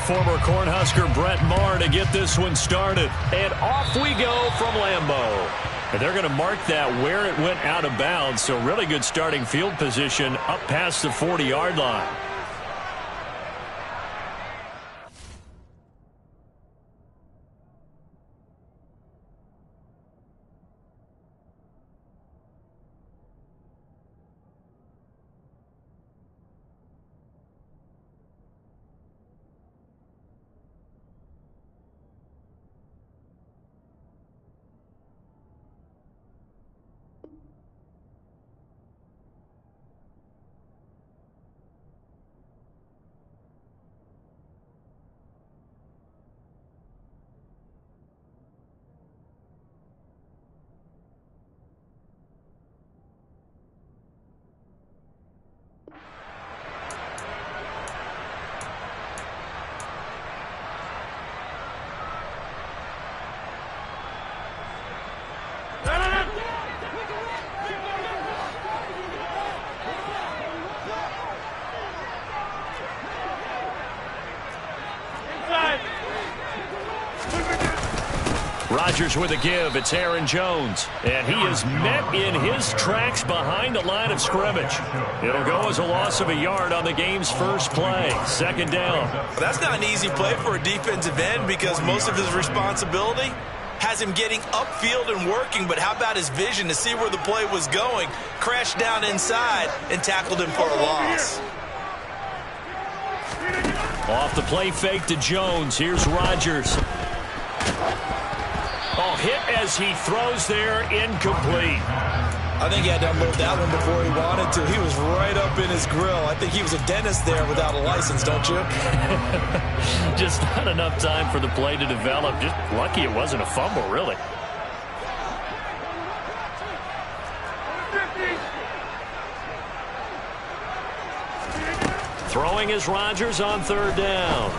former Cornhusker Brett Maher to get this one started. And off we go from Lambeau. And they're going to mark that where it went out of bounds. So really good starting field position up past the 40-yard line. Rodgers with a give. It's Aaron Jones. And he is met in his tracks behind the line of scrimmage. It'll go as a loss of a yard on the game's first play. Second down. Well, that's not an easy play for a defensive end because most of his responsibility has him getting upfield and working. But how about his vision to see where the play was going? Crashed down inside and tackled him for a loss. Off the play fake to Jones. Here's Rodgers. Oh, hit as he throws there, incomplete. I think he had to unload that one before he wanted to. He was right up in his grill. I think he was a dentist there without a license, don't you? Just not enough time for the play to develop. Just lucky it wasn't a fumble, really. Throwing is Rodgers on third down.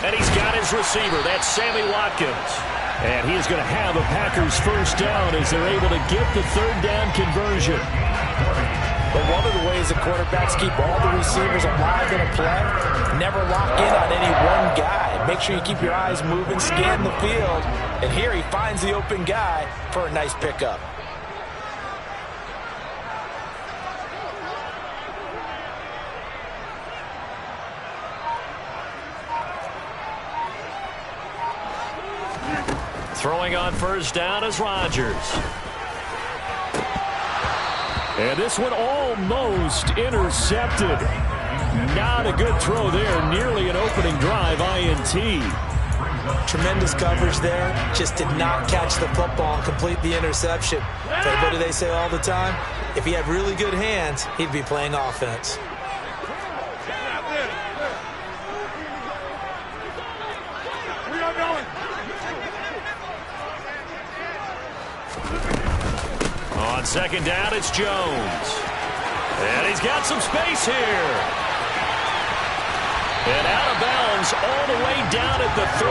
And he's got his receiver. That's Sammy Watkins. And he is going to have a Packers first down as they're able to get the third down conversion. But one of the ways that quarterbacks keep all the receivers alive in a play, never lock in on any one guy. Make sure you keep your eyes moving, scan the field. And here he finds the open guy for a nice pickup. Throwing on first down is Rodgers. And this one almost intercepted. Not a good throw there. Nearly an opening drive INT. Tremendous coverage there. Just did not catch the football and complete the interception. But what do they say all the time? If he had really good hands, he'd be playing offense. On second down, it's Jones. And he's got some space here. And out of bounds all the way down at the 3.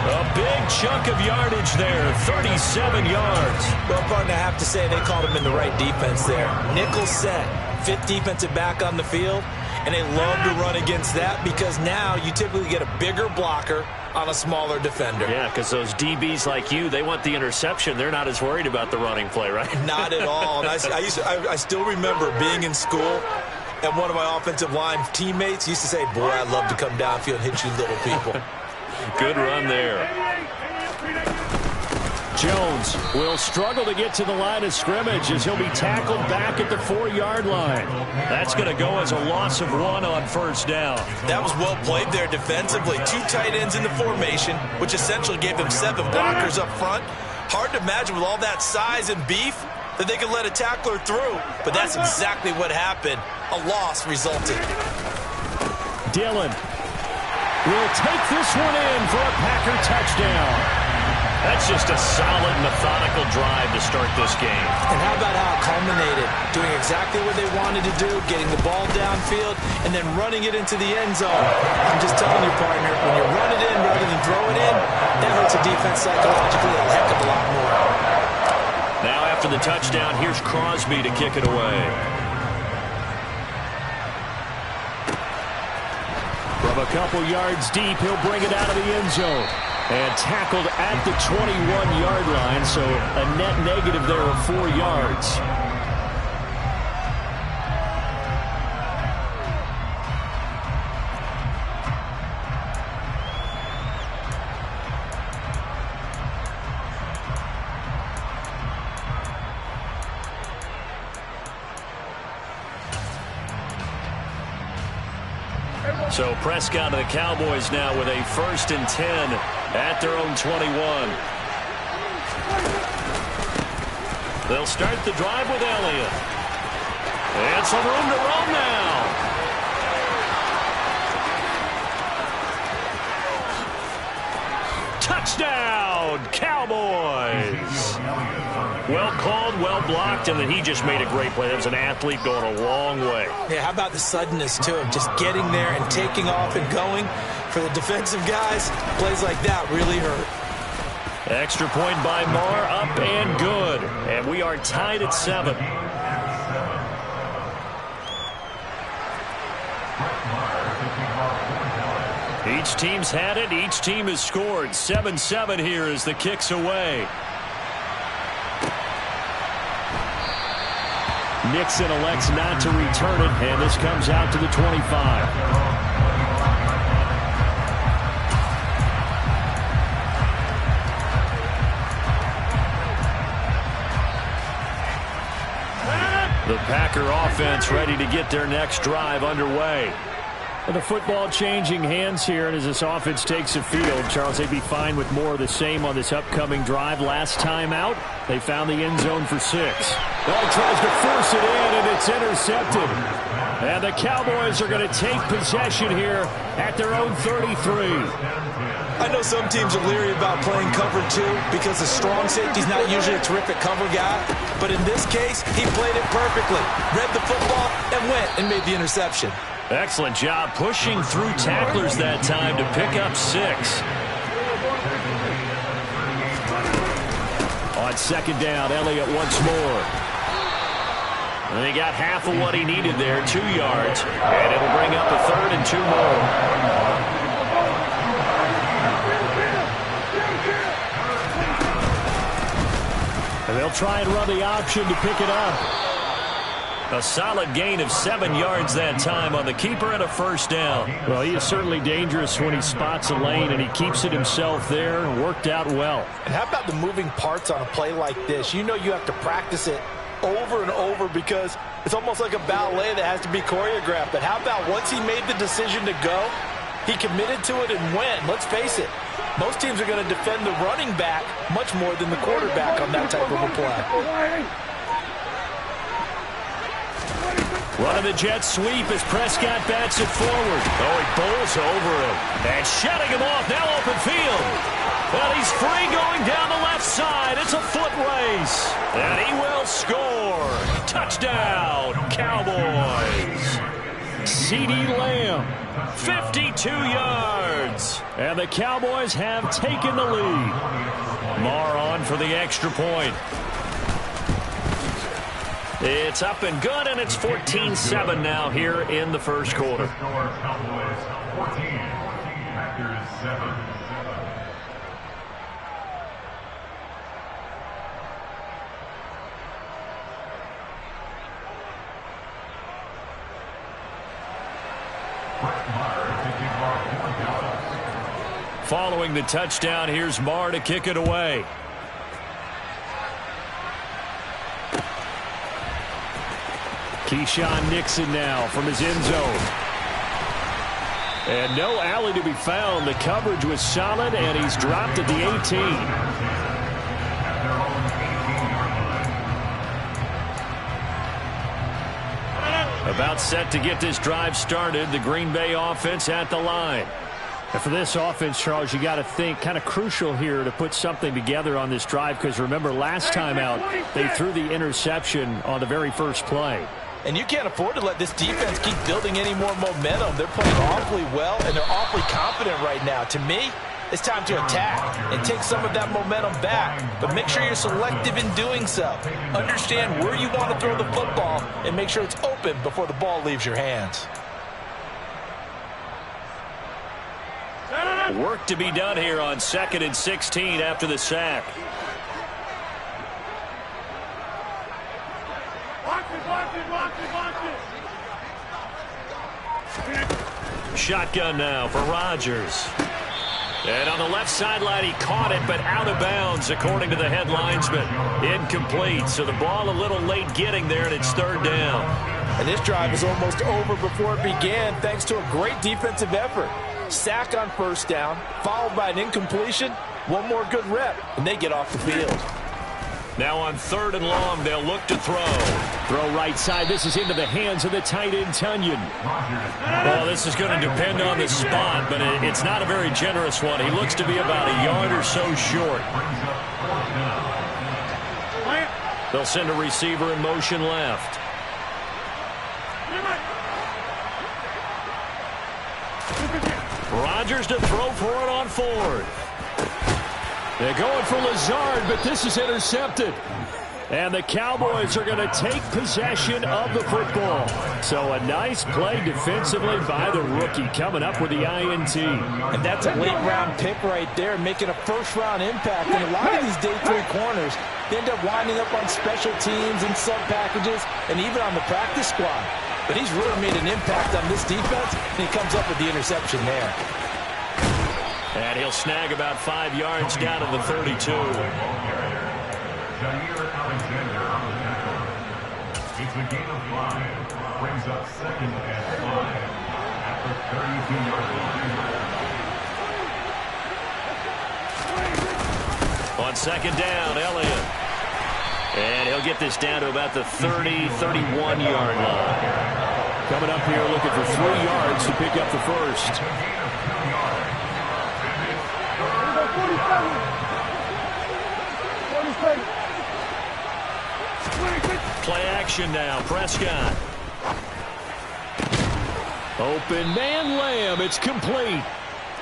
A big chunk of yardage there, 37 yards. Well, partner, I have to say they called him in the right defense there. Nickel set, fifth defensive back on the field, and they love to run against that because now you typically get a bigger blocker on a smaller defender. Yeah, because those DBs like you, they want the interception. They're not as worried about the running play, right? Not at all. And I still remember being in school, and one of my offensive line teammates used to say, boy, I'd love to come downfield and hit you little people. Good run there. Jones will struggle to get to the line of scrimmage as he'll be tackled back at the 4-yard line. That's going to go as a loss of 1 on first down. That was well played there defensively. 2 tight ends in the formation, which essentially gave them 7 blockers up front. Hard to imagine with all that size and beef that they could let a tackler through, but that's exactly what happened. A loss resulted. Dillon will take this one in for a Packer touchdown. That's just a solid, methodical drive to start this game. And how about how it culminated? Doing exactly what they wanted to do, getting the ball downfield, and then running it into the end zone. I'm just telling you, partner, when you run it in rather than throw it in, that hurts a defense psychologically a heck of a lot more. Now after the touchdown, here's Crosby to kick it away. From a Couple yards deep, he'll bring it out of the end zone. And tackled at the 21-yard line, so a net negative there of 4 yards. So Prescott and the Cowboys now with a 1st and 10 at their own 21. They'll start the drive with Elliott. And some room to run now. Touchdown, Cowboys. Well called, well blocked, and then he just made a great play. That was an athlete going a long way. Yeah, how about the suddenness to him? Just getting there and taking off and going. For the defensive guys, plays like that really hurt. Extra point by Marr, up and good. And we are tied at 7. Each team's had it. Each team has scored. 7-7 here as the kick's away. Nixon elects not to return it, and this comes out to the 25. The Packer offense ready to get their next drive underway. And the football changing hands here, and as this offense takes the field, Charles, they'd be fine with more of the same on this upcoming drive. Last time out, they found the end zone for 6. Ball tries to force it in, and it's intercepted. And the Cowboys are going to take possession here at their own 33. I know some teams are leery about playing cover 2 because the strong safety's not usually a terrific cover guy. But in this case, he played it perfectly. Read the football and went and made the interception. Excellent job pushing through tacklers that time to pick up 6. On 2nd down, Elliott once more. And he got half of what he needed there, 2 yards. And it'll bring up a 3rd and 2 more. And they'll try and run the option to pick it up. A solid gain of 7 yards that time on the keeper and a 1st down. Well, he is certainly dangerous when he spots a lane, and he keeps it himself there and worked out well. And how about the moving parts on a play like this? You know you have to practice it over and over because it's almost like a ballet that has to be choreographed. But how about once he made the decision to go, he committed to it and went. Let's face it, most teams are going to defend the running back much more than the quarterback on that type of a play. Running the jet sweep as Prescott bats it forward. Oh, he bowls over him. And shutting him off. Now open field. Well, he's free going down the left side. It's a foot race. And he will score. Touchdown, Cowboys. CeeDee Lamb, 52 yards. And the Cowboys have taken the lead. Marr on for the extra point. It's up and good, and it's 14-7 now here in the first quarter. Following the touchdown, here's Marr to kick it away. Keyshawn Nixon now from his end zone. And no alley to be found. The coverage was solid, and he's dropped at the 18. About set to get this drive started. The Green Bay offense at the line. And for this offense, Charles, you got to think kind of crucial here to put something together on this drive, because remember last time out they threw the interception on the very first play. And you can't afford to let this defense keep building any more momentum. They're playing awfully well, and they're awfully confident right now. To me, it's time to attack and take some of that momentum back. But make sure you're selective in doing so. Understand where you want to throw the football and make sure it's open before the ball leaves your hands. Work to be done here on 2nd and 16 after the sack. Shotgun now for Rodgers. And on the left sideline, he caught it, but out of bounds, according to the head linesman. Incomplete, so the ball a little late getting there, and it's 3rd down. And this drive is almost over before it began, thanks to a great defensive effort. Sack on 1st down, followed by an incompletion, one more good rep, and they get off the field. Now on 3rd and long, they'll look to throw. Throw right side. This is into the hands of the tight end, Tunyon. Well, this is going to depend on the spot, but it's not a very generous one. He looks to be about a yard or so short. They'll send a receiver in motion left. Rodgers to throw for it on 4th. They're going for Lazard, but this is intercepted. And the Cowboys are going to take possession of the football. So a nice play defensively by the rookie, coming up with the INT. And that's a late-round pick right there, making a first-round impact. And a lot of these day 3 corners, they end up winding up on special teams and sub-packages and even on the practice squad. But he's really made an impact on this defense, and he comes up with the interception there. And he'll snag about 5 yards down to the 32. It's a gain of 5. Brings up 2nd and 5 after 32 yards. On 2nd down, Elliott. And he'll get this down to about the 30, 31-yard line. Coming up here looking for 3 yards to pick up the first. Play action now. Prescott. Open man, Lamb. It's complete.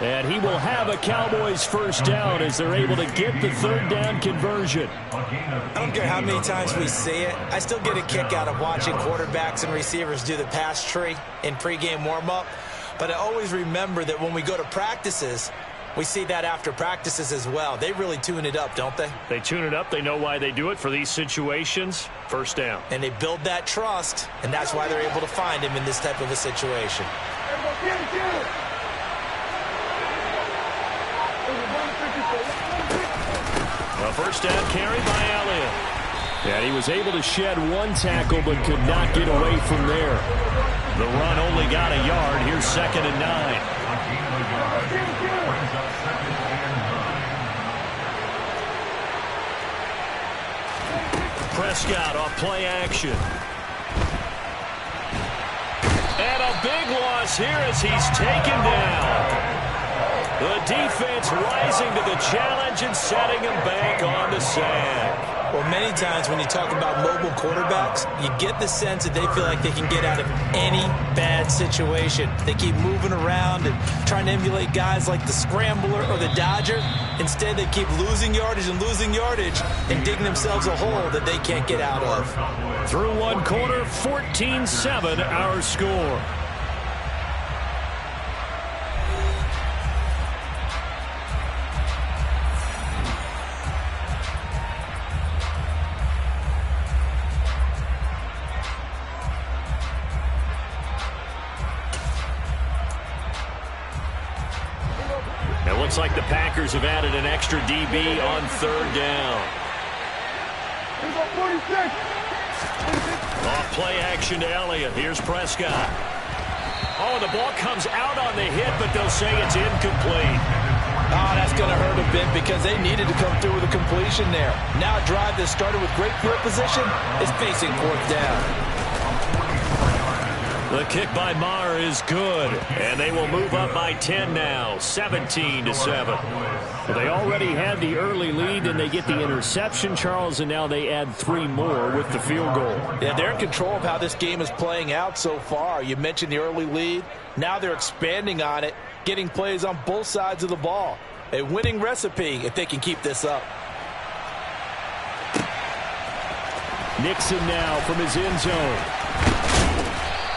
And he will have a Cowboys first down as they're able to get the 3rd down conversion. I don't care how many times we see it. I still get a kick out of watching quarterbacks and receivers do the pass tree in pregame warm-up. But I always remember that when we go to practices, we see that after practices as well. They really tune it up, don't they? They tune it up. They know why they do it for these situations. First down. And they build that trust, and that's why they're able to find him in this type of a situation. A first down carry by Elliott. And he was able to shed 1 tackle but could not get away from there. The run only got a yard. Here's 2nd and 9. Prescott off play action. And a big loss here as he's taken down. The defense rising to the challenge and setting him back on the sack. Well, many times when you talk about mobile quarterbacks, you get the sense that they feel like they can get out of any bad situation. They keep moving around and trying to emulate guys like the Scrambler or the Dodger. Instead, they keep losing yardage and digging themselves a hole that they can't get out of. Through 1 quarter, 14-7 our score. It looks like the Packers have added an extra DB on 3rd down. Off play action to Elliott. Here's Prescott. Oh, the ball comes out on the hit, but they'll say it's incomplete. Oh, that's going to hurt a bit because they needed to come through with a completion there. Now a drive that started with great field position is facing 4th down. The kick by Maher is good, and they will move up by 10 now, 17-7. Well, they already had the early lead, and they get the interception, Charles, and now they add 3 more with the field goal. Yeah, they're in control of how this game is playing out so far. You mentioned the early lead. Now they're expanding on it, getting plays on both sides of the ball. A winning recipe if they can keep this up. Nixon now from his end zone.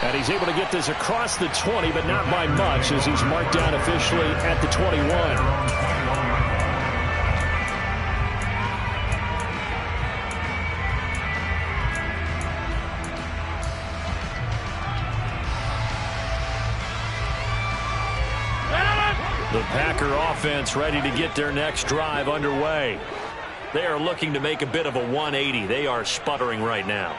And he's able to get this across the 20, but not by much, as he's marked down officially at the 21. The Packer offense ready to get their next drive underway. They are looking to make a bit of a 180. They are sputtering right now.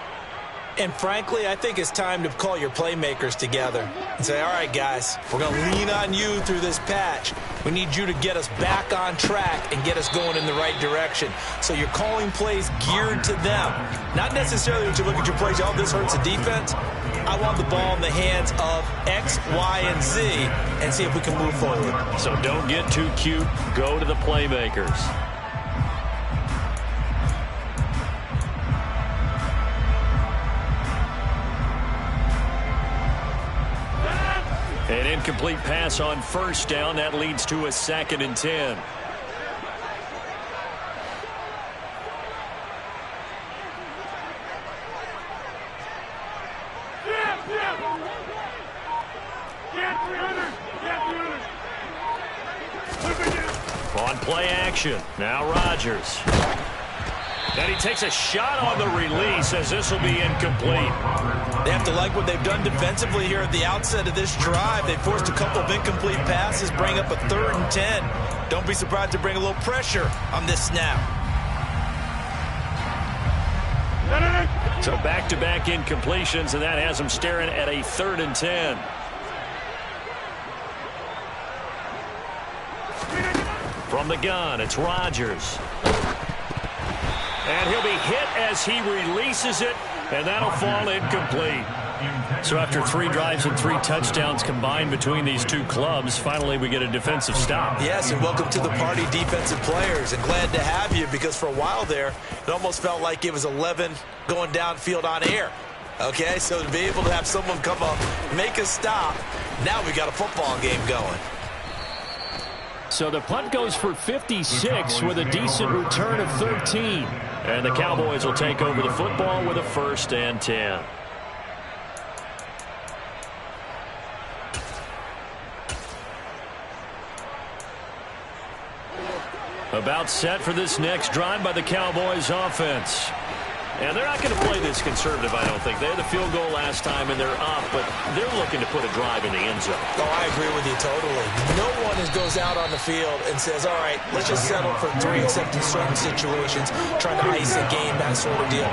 And frankly, I think it's time to call your playmakers together and say, all right, guys, we're going to lean on you through this patch. We need you to get us back on track and get us going in the right direction. So you're calling plays geared to them. Not necessarily that you look at your plays, oh, this hurts the defense. I want the ball in the hands of X, Y, and Z and see if we can move forward. So don't get too cute. Go to the playmakers. An incomplete pass on first down. That leads to a 2nd and 10. On play action. Now Rodgers. And he takes a shot on the release as this will be incomplete. They have to like what they've done defensively here at the outset of this drive. They forced a couple of incomplete passes, bring up a 3rd and 10. Don't be surprised to bring a little pressure on this snap. So back-to-back incompletions, and that has them staring at a 3rd and 10. From the gun, it's Rodgers. And he'll be hit as he releases it, and that'll fall incomplete. So after 3 drives and 3 touchdowns combined between these two clubs, finally we get a defensive stop. Yes, and welcome to the party, defensive players, and glad to have you, because for a while there, it almost felt like it was 11 going downfield on air. Okay, so to be able to have someone come up, make a stop, now we got a football game going. So the punt goes for 56 with a decent return of 13. And the Cowboys will take over the football with a 1st and 10. About set for this next drive by the Cowboys offense. And they're not going to play this conservative, I don't think. They had the field goal last time, and they're up, but they're looking to put a drive in the end zone. Oh, I agree with you totally. No one goes out on the field and says, all right, let's just settle for 3, except in certain situations, trying to ice a game, that sort of deal.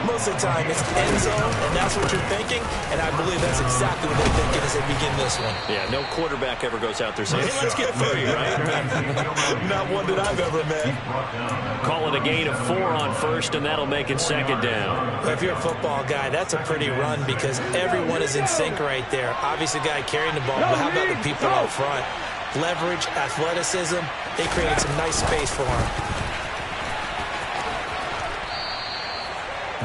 Most of the time, it's end zone, and that's what you're thinking, and I believe that's exactly what they're thinking as they begin this one. Yeah, no quarterback ever goes out there saying, hey, let's get 3, right? Not one that I've ever met. Call it a gain of 4 on first, and that'll make it 2nd down. If you're a football guy, that's a pretty run because everyone is in sync right there. Obviously, the guy carrying the ball, but how about the people out front? Leverage, athleticism, they created some nice space for him.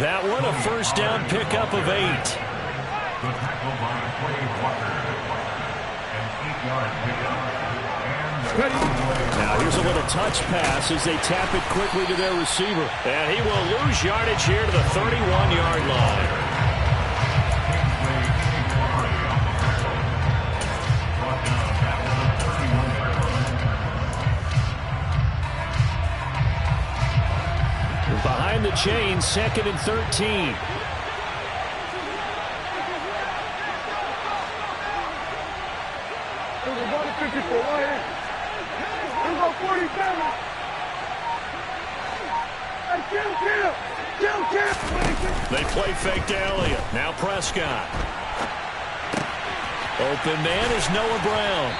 That one a 1st down pickup of 8. The tackle by Quay Walker. An 8-yard pickup. Now here's a little touch pass as they tap it quickly to their receiver. And he will lose yardage here to the 31-yard line. Behind the chain, 2nd and 13. They play fake to Elliott. Now Prescott. Open man is Noah Brown.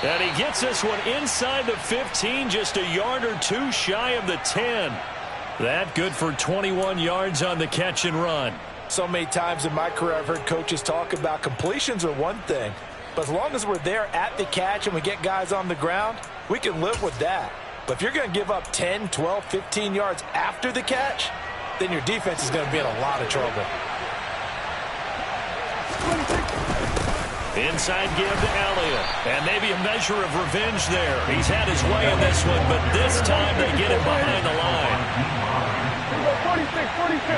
And he gets this one inside the 15, just a yard or 2 shy of the 10. That good for 21 yards on the catch and run. So many times in my career I've heard coaches talk about completions are one thing, but as long as we're there at the catch and we get guys on the ground, we can live with that. But if you're going to give up 10, 12, 15 yards after the catch, then your defense is going to be in a lot of trouble. Inside give to Elliott. And maybe a measure of revenge there. He's had his way in this one, but this time they get him behind the line. 46.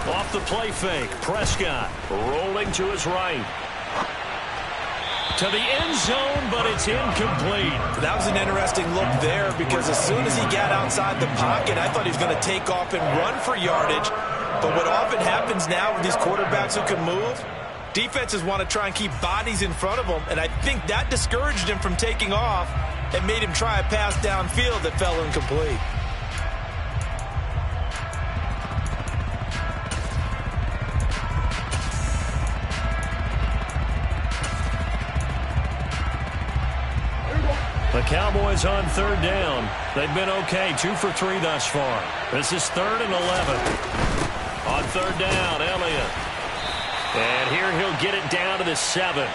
Off the play fake, Prescott rolling to his right. To the end zone, but it's incomplete. That was an interesting look there because as soon as he got outside the pocket, I thought he was going to take off and run for yardage. But what often happens now with these quarterbacks who can move, defenses want to try and keep bodies in front of them, and I think that discouraged him from taking off and made him try a pass downfield that fell incomplete. The Cowboys on third down. They've been okay, 2 for 3 thus far. This is 3rd and 11. On third down, Elliott. And here he'll get it down to the 7.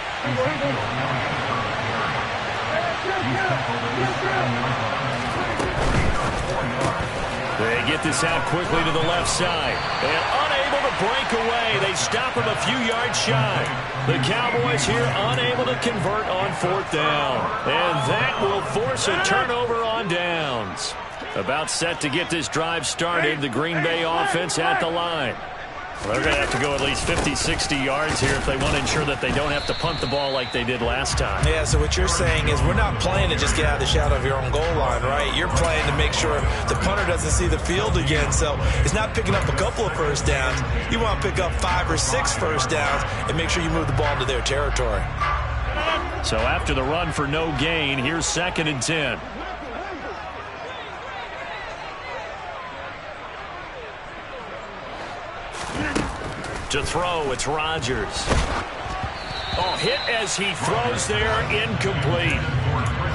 They get this out quickly to the left side. And unable to break away. They stop him a few yards shy. The Cowboys here unable to convert on 4th down. And that will force a turnover on downs. About set to get this drive started. The Green Bay offense at the line. Well, they're going to have to go at least 50, 60 yards here if they want to ensure that they don't have to punt the ball like they did last time. Yeah, so what you're saying is we're not playing to just get out of the shadow of your own goal line, right? You're playing to make sure the punter doesn't see the field again. So it's not picking up a couple of first downs. You want to pick up 5 or 6 first downs and make sure you move the ball into their territory. So after the run for no gain, here's 2nd and 10. To throw, it's Rodgers. Oh, hit as he throws there, incomplete.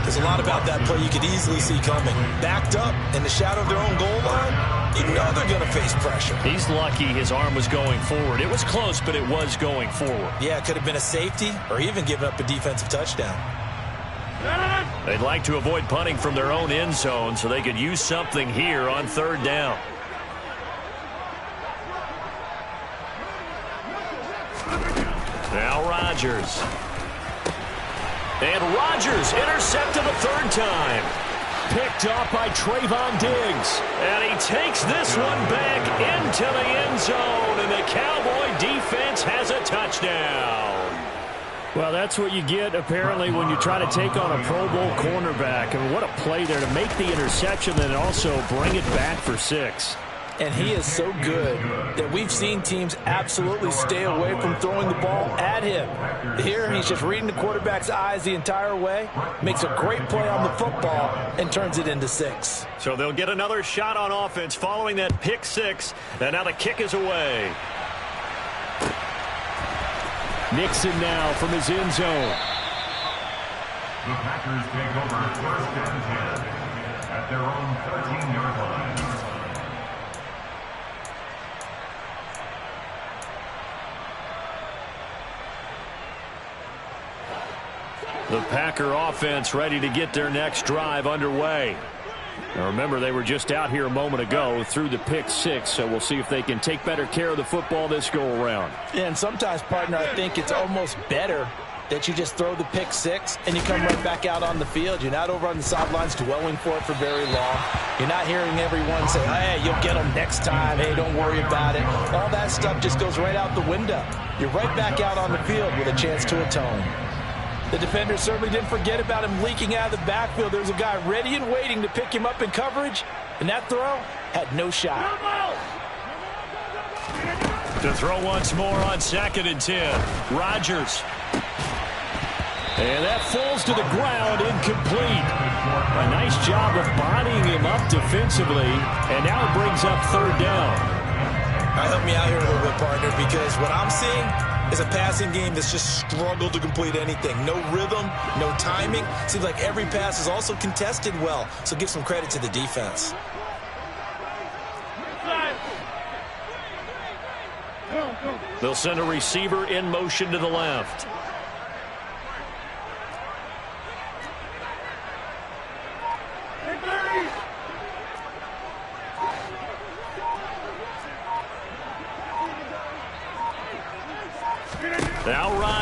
There's a lot about that play you could easily see coming. Backed up in the shadow of their own goal line, you know they're going to face pressure. He's lucky his arm was going forward. It was close, but it was going forward. Yeah, it could have been a safety or even given up a defensive touchdown. They'd like to avoid punting from their own end zone so they could use something here on 3rd down. Now Rodgers. And Rodgers intercepted the 3rd time. Picked off by Trayvon Diggs. And he takes this one back into the end zone. And the Cowboy defense has a touchdown. Well, that's what you get, apparently, when you try to take on a Pro Bowl cornerback. I mean, what a play there to make the interception and also bring it back for 6. And he is so good that we've seen teams absolutely stay away from throwing the ball at him. Here, he's just reading the quarterback's eyes the entire way, makes a great play on the football, and turns it into 6. So they'll get another shot on offense following that pick 6, and now the kick is away. Nixon now from his end zone. The Packers take over 1st and 10 at their own 13-yard line. The Packer offense ready to get their next drive underway. Now remember, they were just out here a moment ago through the pick 6, so we'll see if they can take better care of the football this go-around. And sometimes, partner, I think it's almost better that you just throw the pick 6 and you come right back out on the field. You're not over on the sidelines dwelling for it for very long. You're not hearing everyone say, hey, you'll get them next time. Hey, don't worry about it. All that stuff just goes right out the window. You're right back out on the field with a chance to atone. The defender certainly didn't forget about him leaking out of the backfield. There was a guy ready and waiting to pick him up in coverage, and that throw had no shot. To throw once more on 2nd and 10. Rodgers. And that falls to the ground, incomplete. A nice job of bodying him up defensively, and now it brings up 3rd down. Help me out here a little bit, partner, because what I'm seeing is a passing game that's just struggled to complete anything. No rhythm, no timing. Seems like every pass is also contested well, so give some credit to the defense. They'll send a receiver in motion to the left.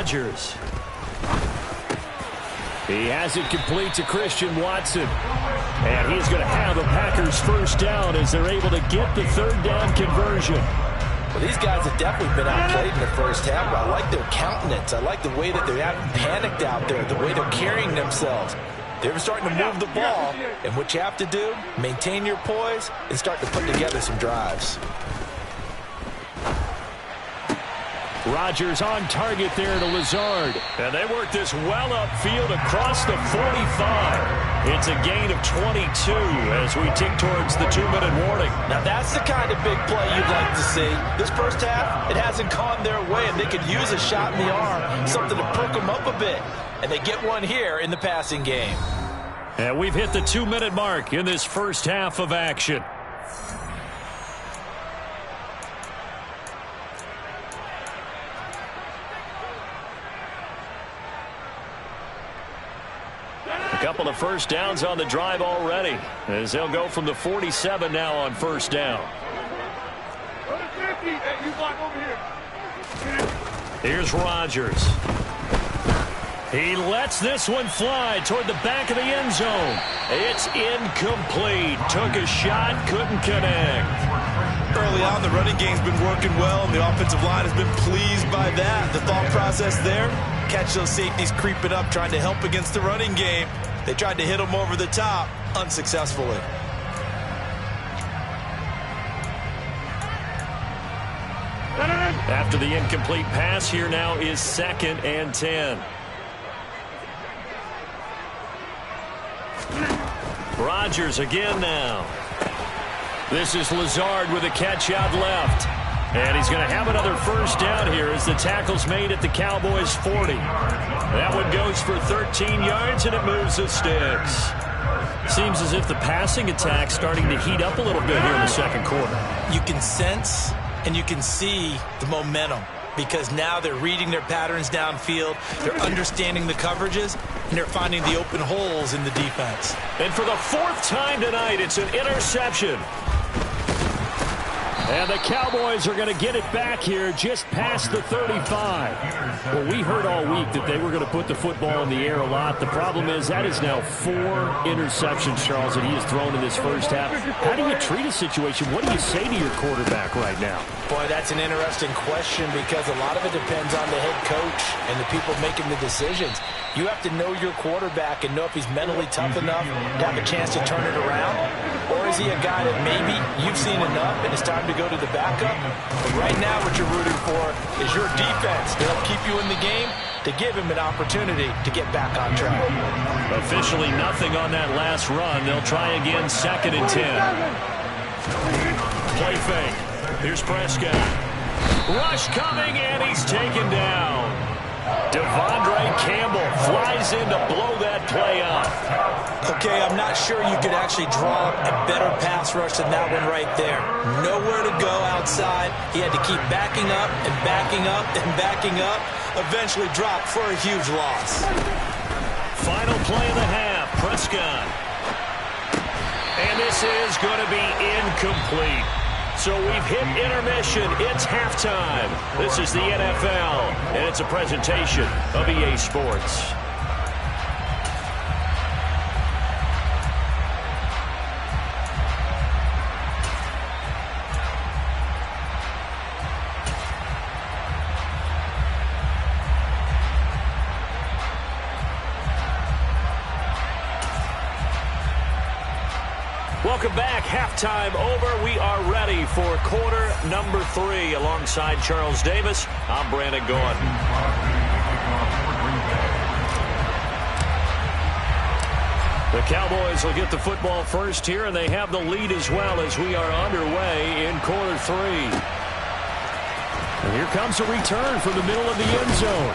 Rodgers. He has it complete to Christian Watson. And he's going to have a Packers first down as they're able to get the third down conversion. Well, these guys have definitely been outplayed in the first half. I like their countenance. I like the way that they haven't panicked out there, the way they're carrying themselves. They're starting to move the ball, and what you have to do, maintain your poise and start to put together some drives. Rodgers on target there to Lazard. And they work this well upfield across the 45. It's a gain of 22 as we tick towards the 2-minute warning. Now that's the kind of big play you'd like to see. This first half, it hasn't gone their way, and they could use a shot in the arm, something to perk them up a bit. And they get one here in the passing game. And we've hit the 2-minute mark in this first half of action. A couple of first downs on the drive already, as they'll go from the 47 now on first down. Here's Rodgers. He lets this one fly toward the back of the end zone. It's incomplete. Took a shot, couldn't connect. Early on, the running game's been working well, and the offensive line has been pleased by that. The thought process there, catch those safeties creeping up, trying to help against the running game. They tried to hit him over the top, unsuccessfully. After the incomplete pass, here now is 2nd and 10. Rodgers again now. This is Lazard with a catch out left. And he's going to have another first down here as the tackle's made at the Cowboys' 40. That one goes for 13 yards, and it moves the sticks. Seems as if the passing attack's starting to heat up a little bit here in the second quarter. You can sense and you can see the momentum, because now they're reading their patterns downfield, they're understanding the coverages, and they're finding the open holes in the defense. And for the 4th time tonight, it's an interception. And the Cowboys are going to get it back here just past the 35. Well, we heard all week that they were going to put the football in the air a lot. The problem is that is now 4 interceptions, Charles, that he has thrown in this first half. How do you treat a situation? What do you say to your quarterback right now? Boy, that's an interesting question, because a lot of it depends on the head coach and the people making the decisions. You have to know your quarterback and know if he's mentally tough enough to have a chance to turn it around. Or is he a guy that maybe you've seen enough and it's time to go to the backup? But right now what you're rooting for is your defense to help keep you in the game, to give him an opportunity to get back on track. Officially nothing on that last run. They'll try again, 2nd and 10. Play fake. Here's Prescott. Rush coming, and he's taken down. Devondre Campbell flies in to blow that play up. Okay, I'm not sure you could actually draw a better pass rush than that one right there. Nowhere to go outside. He had to keep backing up and backing up and backing up. Eventually dropped for a huge loss. Final play of the half, Prescott. And this is going to be incomplete. So we've hit intermission. It's halftime. This is the NFL, and it's a presentation of EA Sports. Welcome back. Halftime over. We are ready for quarter number 3. Alongside Charles Davis, I'm Brandon Gordon. The Cowboys will get the football first here, and they have the lead as well as we are underway in quarter 3. And here comes a return from the middle of the end zone.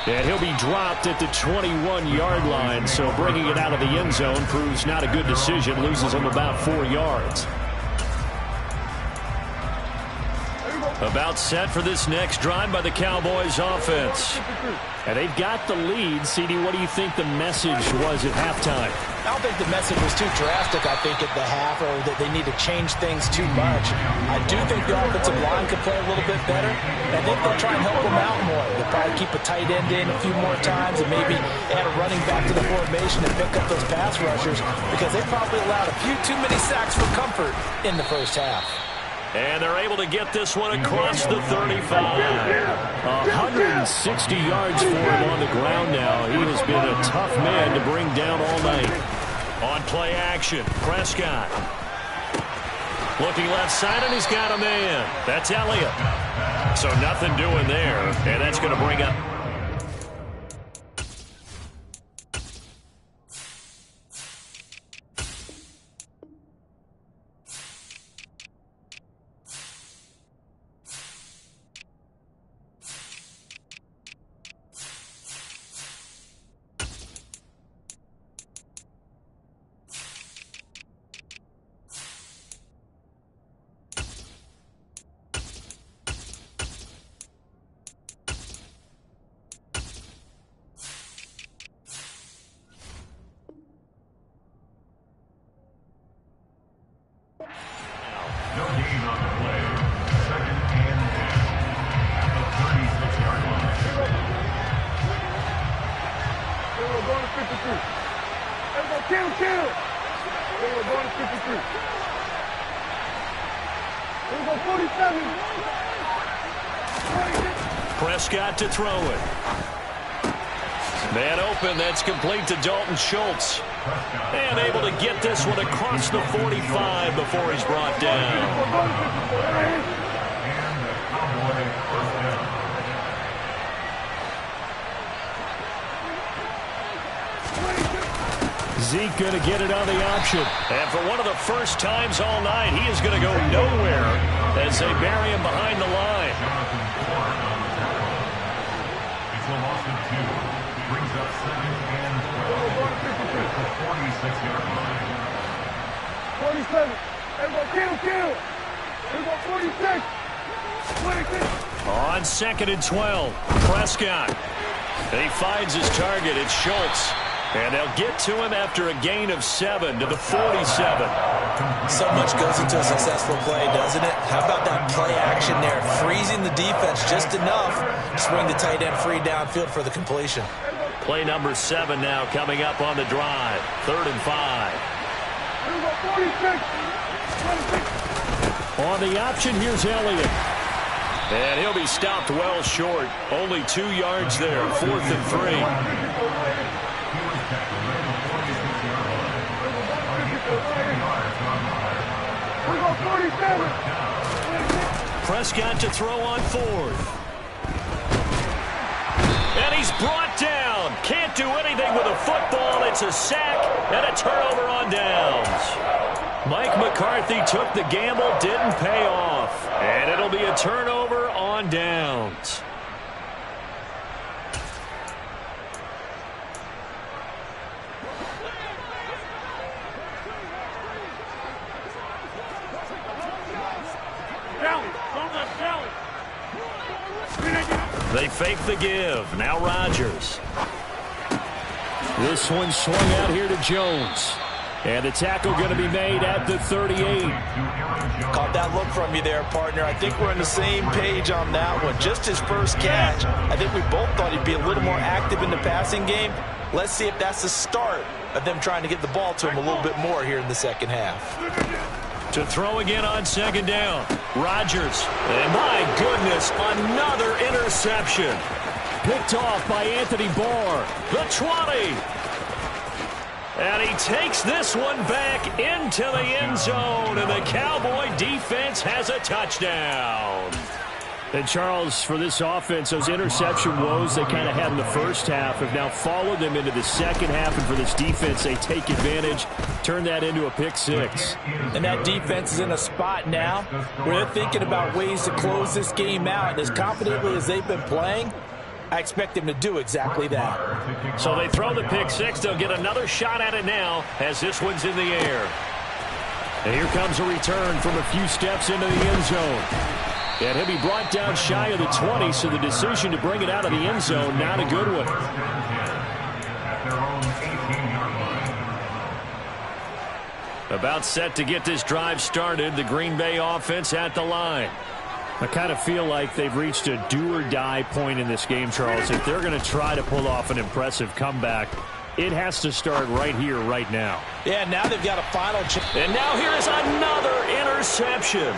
And he'll be dropped at the 21-yard line, so bringing it out of the end zone proves not a good decision. Loses him about 4 yards. About set for this next drive by the Cowboys offense. And they've got the lead. CD, what do you think the message was at halftime? I don't think the message was too drastic, I think, at the half, or that they need to change things too much. I do think the offensive line could play a little bit better. I think they'll try and help them out more. They'll probably keep a tight end in a few more times and maybe add a running back to the formation and pick up those pass rushers, because they probably allowed a few too many sacks for comfort in the first half. And they're able to get this one across the 35. 160 yards for him on the ground now. He has been a tough man to bring down all night. On play action, Prescott. Looking left side, and he's got a man. That's Elliott. So nothing doing there, and that's going to bring up. No gain on the play. 2nd and 10 at the 36-yard line. We're going to 53. Everybody kill. We're going to 53. We're going 47. Prescott to throw it. Man open, that's complete to Dalton Schultz. And able to get this one across the 45 before he's brought down. Zeke going to get it on the option. And for one of the first times all night, he is going to go nowhere as they bury him behind the line. It's a loss of 2. Brings up 2nd and 12 at the 46-yard line. 47. Everybody kill. Everybody 46. 26. On 2nd and 12, Prescott. He finds his target. It's Schultz. And they'll get to him after a gain of 7 to the 47. So much goes into a successful play, doesn't it? How about that play action there? Freezing the defense just enough to swing the tight end free downfield for the completion. Play number 7 now coming up on the drive. 3rd and 5. On the option, here's Elliott. And he'll be stopped well short. Only 2 yards there. 4th and 3. Prescott to throw on 4th. And he's brought down. Can't do anything with a football. It's a sack and a turnover on downs. Mike McCarthy took the gamble, didn't pay off. And it'll be a turnover on downs. They fake the give. Now Rodgers. This one swung out here to Jones. And the tackle going to be made at the 38. Caught that look from you there, partner. I think we're on the same page on that one. Just his first catch. I think we both thought he'd be a little more active in the passing game. Let's see if that's the start of them trying to get the ball to him a little bit more here in the second half. To throw again on 2nd down. Rodgers. And my goodness, another interception. Picked off by Anthony Barr. The 20. And he takes this one back into the end zone. And the Cowboy defense has a touchdown. And Charles, for this offense, those interception woes they kind of had in the first half have now followed them into the second half. And for this defense, they take advantage, turn that into a pick 6. And that defense is in a spot now where they're thinking about ways to close this game out. And as confidently as they've been playing, I expect them to do exactly that. So they throw the pick 6. They'll get another shot at it now as this one's in the air. And here comes a return from a few steps into the end zone. And he'll be brought down shy of the 20, so the decision to bring it out of the end zone, not a good one. At their own 18-yard line. About set to get this drive started. The Green Bay offense at the line. I kind of feel like they've reached a do-or-die point in this game, Charles. If they're going to try to pull off an impressive comeback, it has to start right here, right now. Yeah, now they've got a final chance. And now here is another interception.